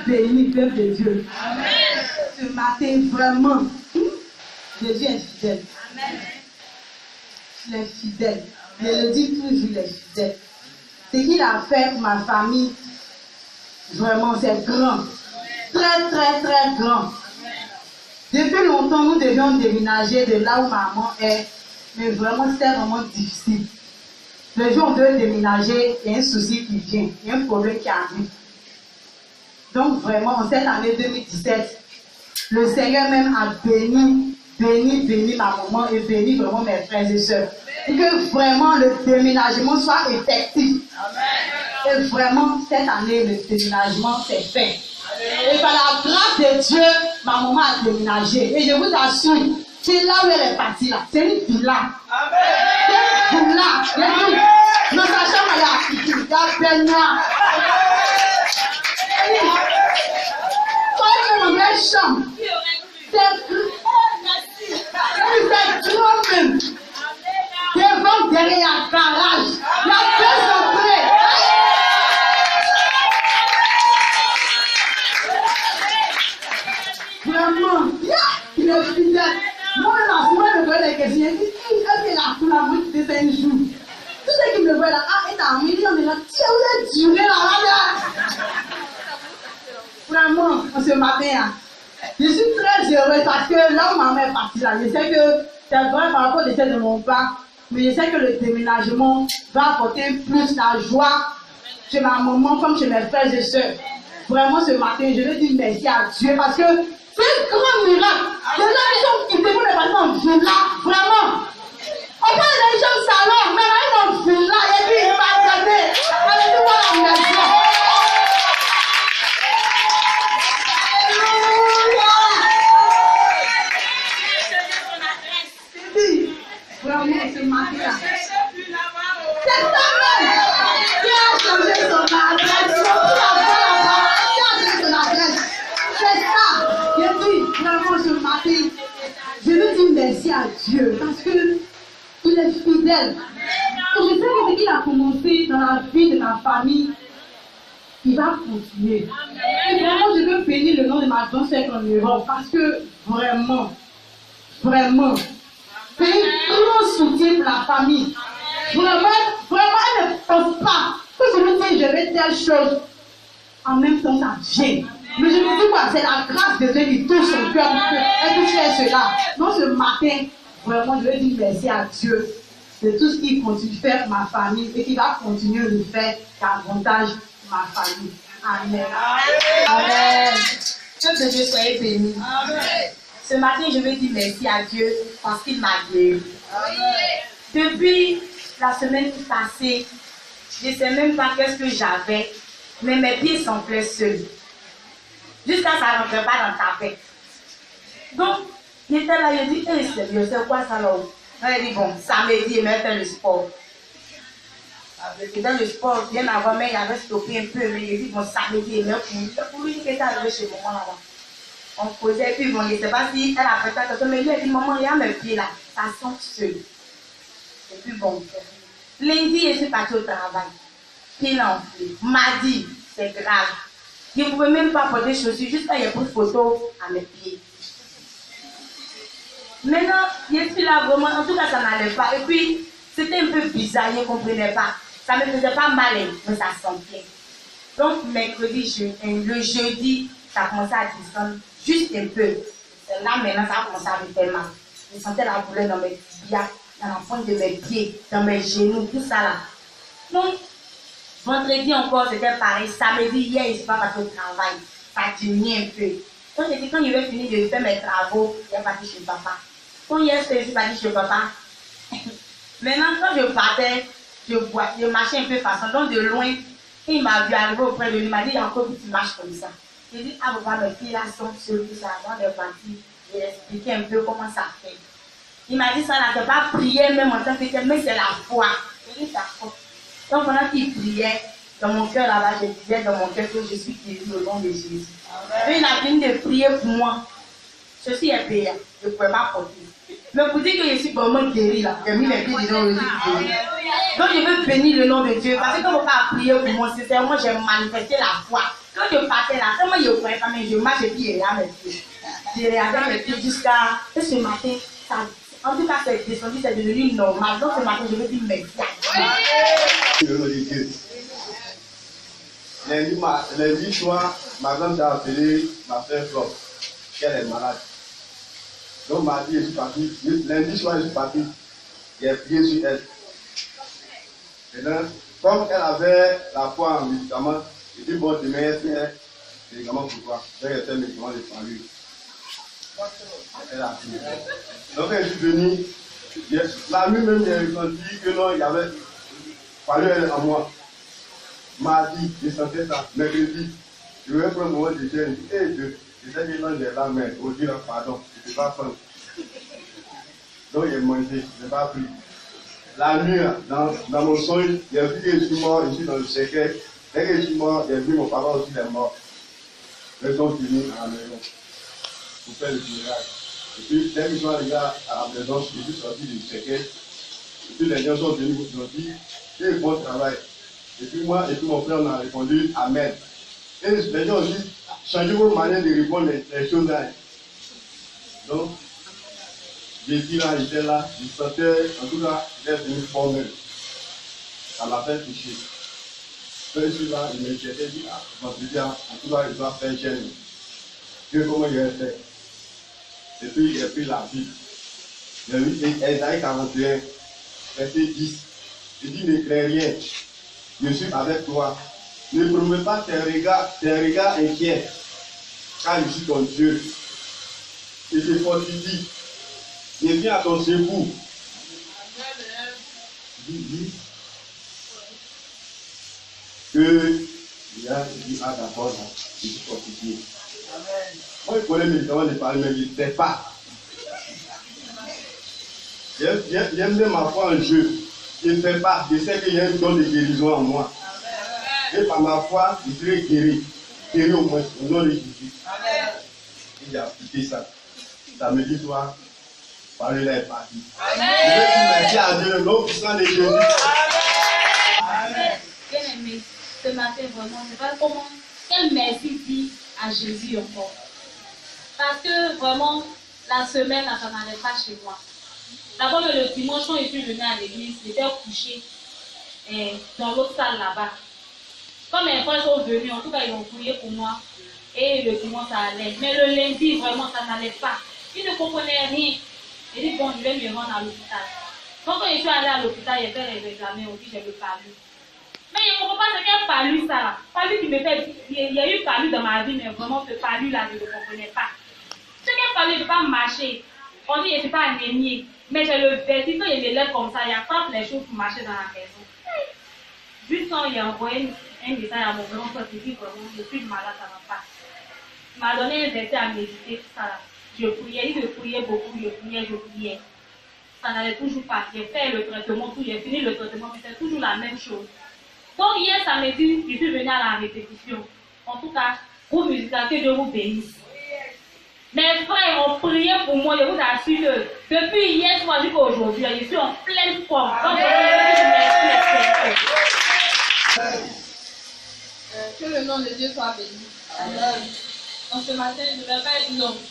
Béni, peuple de Dieu. Amen. Ce matin, vraiment, Jésus est fidèle. Amen. Il est fidèle. Je le dis toujours, il est fidèle. Ce qu'il a fait pour ma famille, vraiment, c'est grand. Très, très, très grand. Depuis longtemps, nous devions déménager de là où maman est. Mais vraiment, c'était vraiment difficile. Le jour où on veut déménager, il y a un souci qui vient. Il y a un problème qui arrive. Donc vraiment, en cette année 2017, le Seigneur même a béni ma maman et béni vraiment mes frères et sœurs. Pour que vraiment le déménagement soit effectif. Amen. Et vraiment, cette année, le déménagement s'est fait. Amen. Et par la grâce de Dieu, ma maman a déménagé. Et je vous assure, c'est là où elle est partie là. C'est une villa. C'est une villa. Dans sa chambre, il y a Benoît. Quand il est chambre, c'est grand même. Devant, derrière, un garage. Il y a deux entrées. Vraiment, il est fidèle. Moi, je me vois les questions. Je dis, est-ce que la couleur c'est un jour? Tout ce qui me voit là, est en milieu, on est là, tiens, vous êtes duré là. Vraiment, ce matin, je suis très heureuse parce que là où ma mère est partie là, je sais que c'est vrai par rapport au décès de mon père, mais je sais que le déménagement va apporter plus la joie chez ma maman comme chez mes frères et sœurs. Vraiment, ce matin, je veux dire merci à Dieu parce que c'est un grand miracle. Les gens qui sont quittés pour les partir en villa, vraiment. On parle des gens au salon, mais là, ils sont en villa, et puis ils vont regarder. Allez, voir la maison. Vraiment, ce matin-là. C'est ça même qui a changé son adresse. Qui a changé son adresse. C'est ça. Et puis, vraiment, ce matin, je veux dire merci à Dieu parce que il est fidèle. Et je sais que ce qu'il a commencé dans la vie de ma famille, il va continuer. Et vraiment, je veux bénir le nom de ma grande sœur en Europe parce que vraiment, c'est un grand soutien pour la famille. Vraiment, elle ne pense pas que je me dis, je vais telle chose. En même temps, ça vient. Mais je me dis quoi, c'est la grâce de Dieu qui touche son cœur pour qu'elle puisse faire cela. Donc ce matin, vraiment, je veux dire merci à Dieu de tout ce qu'il continue de faire pour ma famille et qu'il va continuer de faire davantage pour ma famille. Amen. Amen. Que Dieu soit béni. Amen. Ce matin, je veux dire merci à Dieu parce qu'il m'a guéri. Depuis la semaine passée, je ne sais même pas qu'est-ce que j'avais, mais mes pieds semblaient seuls. Jusqu'à ça ne rentrait pas dans ta tête. Donc, j'étais là, je dis, hey, sérieux, c'est quoi ça là? Elle dit, bon, samedi, il m'a fait le sport. Et dans le sport, bien avant, mais il avait stoppé un peu, mais il dit, bon, samedi, il m'a fait pour lui, il était arrivé chez moi là-bas. On posait, puis bon, je ne sais pas si elle a fait attention, mais lui a dit, maman, il y a mes pieds là, ça sent seul. Et puis bon, lundi, je suis partie au travail. Puis là, mardi, c'est grave. Je ne pouvais même pas porter des chaussures, juste quand il y a pris photo à mes pieds. Maintenant, je suis là vraiment, en tout cas, ça n'allait pas. Et puis, c'était un peu bizarre, je ne comprenais pas. Ça ne me faisait pas mal, mais ça sentait. Donc, mercredi, le jeudi, ça a commencé à descendre juste un peu. Là, maintenant, ça a commencé à me faire mal. Je sentais la douleur dans mes tibias, dans la pointe de mes pieds, dans mes genoux, tout ça là. Donc, vendredi encore, c'était pareil. Samedi, hier, je ne suis pas partie au travail. Ça diminuait un peu. Donc, j'ai dit, quand je vais finir de faire mes travaux, je vais partir chez papa. Quand hier, je suis partie chez papa. Maintenant, quand je partais, je marchais un peu façon. Donc, de loin, il m'a vu arriver auprès de lui. Il m'a dit, il y a encore que tu marches comme ça. J'ai dit, ah, papa, mes pieds là sont sur tout ça. Avant de partir, j'ai expliqué un peu comment ça fait. Il m'a dit, ça là, c'est pas prier même en tant que tel, mais c'est la foi. J'ai dit, ça foi. Donc, pendant qu'il priait, dans mon cœur là-bas, je disais dans mon cœur que je suis guéri au nom de Jésus. Puis il a fini de prier pour moi. Ceci est payant, je ne pouvais pas porter. Mais pour dire que je suis vraiment guéri là, j'ai mis mes pieds dedans, je suis guéri. Donc je veux bénir le nom de Dieu, parce que quand on va prier pour moi, sincèrement, j'ai manifesté la foi Quand je partais là, comment je ne croyais pas, mais je marche et puis je regarde mes pieds. Je regardais mes pieds jusqu'à ce matin. En tout cas, c'est descendu, c'est devenu normal. Donc ce matin, je veux dire merci. Lundi soir, ma femme s'est appelée, ma frère Flop, qu'elle est malade. Donc mardi, je suis parti. Lundi soir, je suis parti. J'ai prié sur elle. Et donc, comme elle avait la foi en médicaments, je dis bon, demain, elle fait un médicament pour toi. Donc, elle fait un médicament de famille. Elle a pris. Donc, quand je suis venu, la nuit même, j'ai ressenti que non, il y avait fallu elle en moi. Mardi, je sentais ça. Mercredi, je vais prendre un moment de jeûne. Je dis, hé Dieu, je sais que non, j'ai la main. Au Dieu, pardon, je ne peux pas prendre. Donc, j'ai mangé, je n'ai pas pris. La nuit, dans mon songe, j'ai vu que je suis mort, je suis dans le cercueil. Dès que je suis mort, j'ai vu mon papa aussi, il est mort. Ils sont venus à la maison pour faire le funérail. Et puis, dès qu'ils sont arrivés à la maison, je suis sorti du cercueil. Et puis, les gens sont venus, ils ont dit, quel bon travail. Et puis, moi et puis mon frère, on a répondu Amen. Et les gens ont dit, changez vos manières de répondre les choses là. Donc, j'étais là, j'étais là, je sentais, en tout cas, j'étais venu formel. Ça m'a fait toucher. Quand je suis là, je me disais, ah, en tout cas, je dois faire gêne. Dieu, comment je vais faire? Et puis, j'ai pris la Bible. J'ai lu Esaïe 41, verset 10. Je dis, ne crains rien. Je suis avec toi. Ne promets pas tes regards inquiets, car je suis ton Dieu. Et je fortifie. Je viens à ton secours. Dis que il y a dit, ah d'accord, je suis fortifié. Moi, je connais mes gens, les parler, mais je ne sais pas. J'aime bien ma foi en Dieu. Je ne sais pas. Je sais qu'il y a un don de guérison en moi. Et par ma foi, je serai guéri. Guéri au moins, au nom de Jésus. Et j'ai appliqué ça. Ça me dit, toi, parler là est parti. Je veux dire merci à Dieu, le nom puissant de Jésus. Amen. Bien aimé, ce matin, vraiment, je ne sais pas comment, quel merci dire à Jésus encore. Parce que vraiment, la semaine, ça n'allait pas chez moi. D'abord, le dimanche, quand je suis venue à l'église, j'étais couchée dans l'autre salle là-bas. Quand mes frères sont venus, en tout cas, ils ont prié pour moi. Et le dimanche, ça allait. Mais le lundi, vraiment, ça n'allait pas. Ils ne comprenaient rien. J'ai dit, bon, je vais me rendre à l'hôpital. Donc, quand je suis allée à l'hôpital, j'ai fait les examens, on dit j'ai le palu. Mais je ne comprends pas ce qu'est palu, ça. Palu qui me fait. Il y a eu palu dans ma vie, mais vraiment, ce palu-là, je ne le comprenais pas. Ce qu'est palu, je ne peux pas marcher. On dit, je ne suis pas anémie. Mais j'ai le vertige, quand je me lève comme ça, il y a pas les choses pour marcher dans la maison. Juste quand il a envoyé un message à mon grand frère, qui dit vraiment, je suis malade, ça ne va pas. Il m'a donné un verset à méditer, tout ça là. Je priais, je priais beaucoup, je priais. Ça n'allait toujours pas. J'ai fait le traitement, j'ai fini le traitement, mais c'est toujours la même chose. Donc hier samedi, je suis venue à la répétition. En tout cas, groupe musical, que Dieu vous bénisse. Mes frères ont prié pour moi, je vous assure que depuis hier soir jusqu'à aujourd'hui, je suis en pleine forme. Donc je vous remercie. Que le nom de Dieu soit béni. Amen. Donc ce matin, je ne vais pas être longue.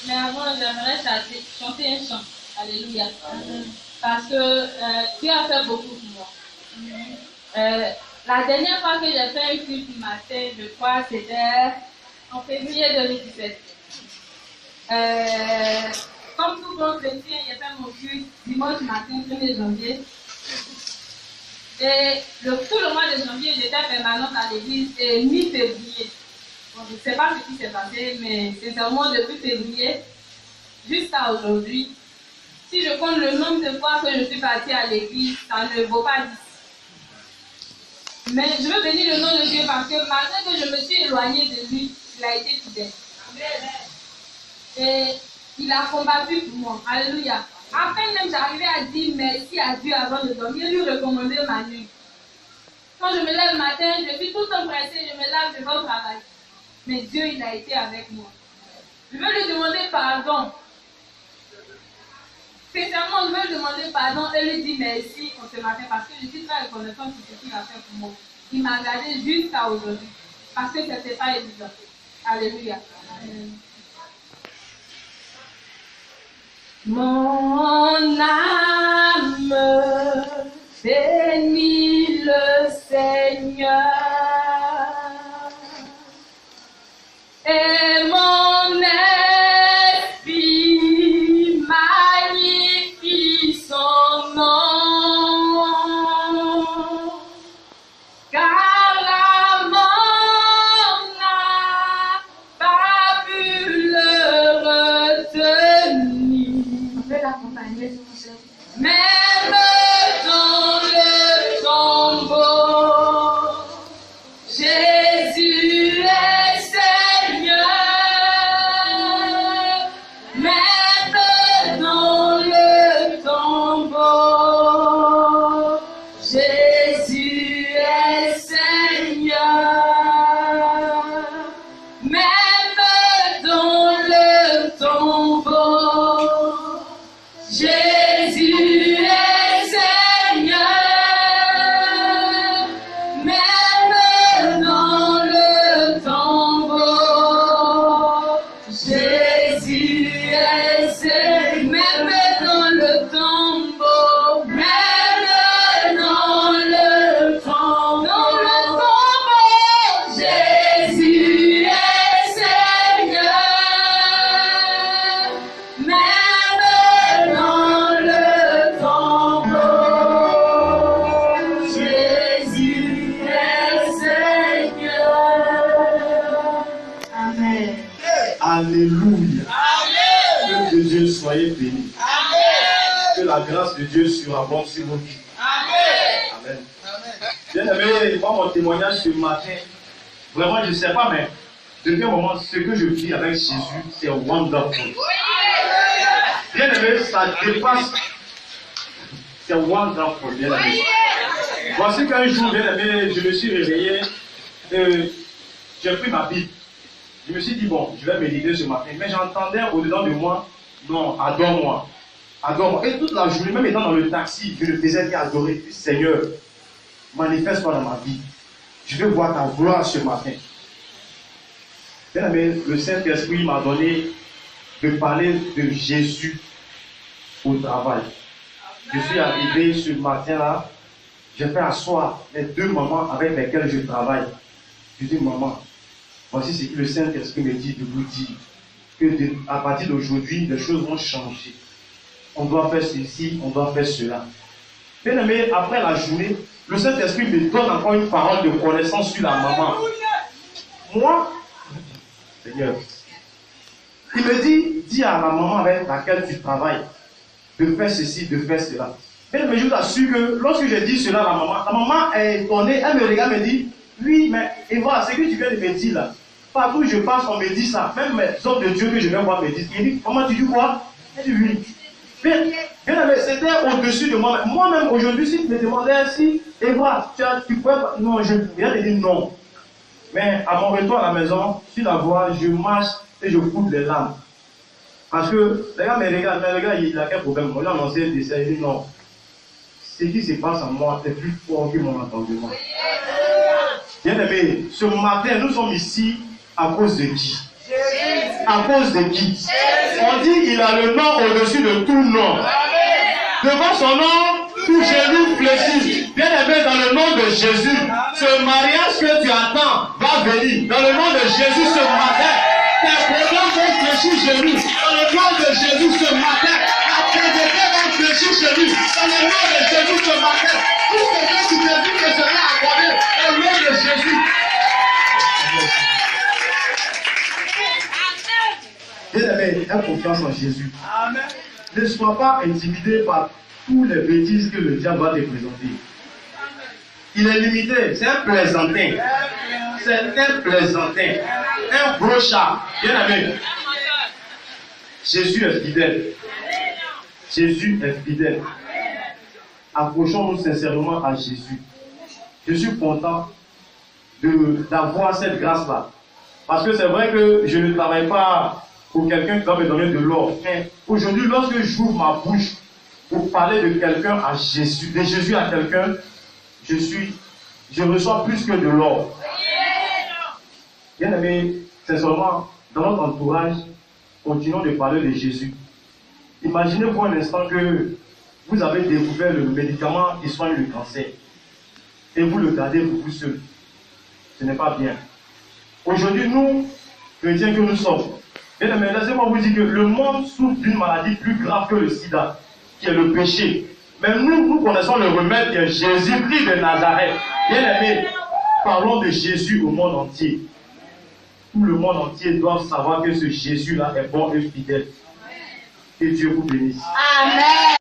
Mais avant, j'aimerais chanter un chant. Alléluia. Amen. Parce que Dieu a fait beaucoup pour moi. La dernière fois que j'ai fait un culte matin, je crois, c'était en février 2017. Comme tout bon chrétien, j'ai fait mon culte dimanche matin, 1er janvier. Et tout le mois de janvier, j'étais permanente à l'église et mi-février. Bon, je ne sais pas ce qui s'est passé, mais sincèrement, depuis février jusqu'à aujourd'hui, si je compte le nombre de fois que je suis partie à l'église, ça ne vaut pas 10. Mais je veux bénir le nom de Dieu parce que malgré que je me suis éloignée de lui, il a été fidèle. Et il a combattu pour moi. Alléluia. À peine même j'arrivais à dire merci à Dieu avant de dormir, lui recommander ma nuit. Quand je me lève le matin, je suis tout empressée, je me lève, je vais au travail. Mais Dieu, il a été avec moi. Je veux lui demander pardon. Sincèrement, je veux lui demander pardon et lui dire merci pour ce matin parce que je suis très reconnaissante pour ce qu'il a fait pour moi. Il m'a gardé jusqu'à aujourd'hui. parce que ce n'était pas évident. Alléluia. Mon âme bénit le Seigneur et mon esprit magnifie son nom, car la mort n'a pas pu le retenir. On peut l'accompagner, s'il vous plaît. Même dans le tombeau, Jésus est Seigneur. Même dans le tombeau, Jésus est Seigneur. Même dans le tombeau, Jésus est Seigneur, même dans le tombeau. Jésus est Seigneur, même dans le tombeau, même dans le tombeau, Jésus est Seigneur, même dans le tombeau, Jésus est Seigneur. Amen. Alléluia. Que de Dieu soyez bénis. Que la grâce de Dieu surabonde sur vos vies. Amen. Bien aimé, moi mon témoignage ce matin, vraiment je ne sais pas, mais depuis un moment, ce que je vis avec Jésus, c'est wonderful. Bien aimé, ça dépasse. C'est wonderful, bien aimé. Voici qu'un jour, bien aimé, je me suis réveillé, j'ai pris ma Bible. Je me suis dit, bon, je vais méditer ce matin. Mais j'entendais au-dedans de moi, non, adore-moi. Adore-moi. Et toute la journée, même étant dans le taxi, je ne faisais qu'adorer. Seigneur, manifeste-toi dans ma vie. Je veux voir ta gloire ce matin. Bien aimé, le Saint-Esprit m'a donné de parler de Jésus au travail. Je suis arrivé ce matin-là, j'ai fait asseoir les deux mamans avec lesquelles je travaille. Je dis, maman, voici ce que le Saint-Esprit me dit de vous dire. Que à partir d'aujourd'hui, les choses vont changer. On doit faire ceci, on doit faire cela. Bien aimé, après la journée, le Saint-Esprit me donne encore une parole de connaissance sur la maman. Moi, Seigneur, il me dit, dis à la maman avec laquelle tu travailles de faire ceci, de faire cela. Mais je vous assure que lorsque je dis cela à la maman est étonnée, elle me regarde et me dit, oui, mais et voilà, ce que tu viens de me dire là, partout où je passe, on me dit ça. Même mes hommes de Dieu que je viens voir me disent, il dit, maman, tu dis quoi? Elle dit oui. C'était au-dessus de moi. Moi-même, aujourd'hui, si tu me demandais si, et voilà, tu pourrais pas. Non, je viens de dire non. Mais à mon retour à la maison, sur la voie, je marche et je coupe les larmes. Parce que, les gars, mais les gars, il a quel problème? On lui a annoncé le décès, il dit non. Ce qui se passe en moi est plus fort que mon entendement. Bien aimé, ce matin, nous sommes ici à cause de qui? À cause de qui? On dit qu'il a le nom au-dessus de tout nom. Devant son nom, tout genou fléchit. Bien aimé, dans le nom de Jésus, ce mariage que tu attends va venir. Dans le nom de Jésus ce matin, tes problèmes vont fléchir genou. Dans le nom de Jésus ce matin, la pauvreté va fléchir genou. Dans le nom de Jésus ce matin, tout ce que tu te dis que sera accordé au nom de Jésus. Bien aimé, aie confiance en Jésus. Amen. Ne sois pas intimidé par tous les bêtises que le diable va te présenter. Il est limité, c'est un plaisantin. C'est un plaisantin. Un brochard. Bien aimé. Jésus est fidèle. Jésus est fidèle. Approchons-nous sincèrement à Jésus. Je suis content d'avoir cette grâce-là. Parce que c'est vrai que je ne travaille pas pour quelqu'un qui va me donner de l'or. Mais aujourd'hui, lorsque j'ouvre ma bouche pour parler de quelqu'un à Jésus, de Jésus à quelqu'un, je reçois plus que de l'or. Bien aimé, c'est seulement dans notre entourage, continuons de parler de Jésus. Imaginez pour un instant que vous avez découvert le médicament qui soigne le cancer et vous le gardez pour vous seul. Ce n'est pas bien. Aujourd'hui, nous, chrétiens que nous sommes, bien aimé, laissez-moi vous dire que le monde souffre d'une maladie plus grave que le sida, qui est le péché. Mais nous connaissons le remède qui est Jésus-Christ de Nazareth. Bien aimé, parlons de Jésus au monde entier. Tout le monde entier doit savoir que ce Jésus-là est bon et fidèle. Que Dieu vous bénisse. Amen.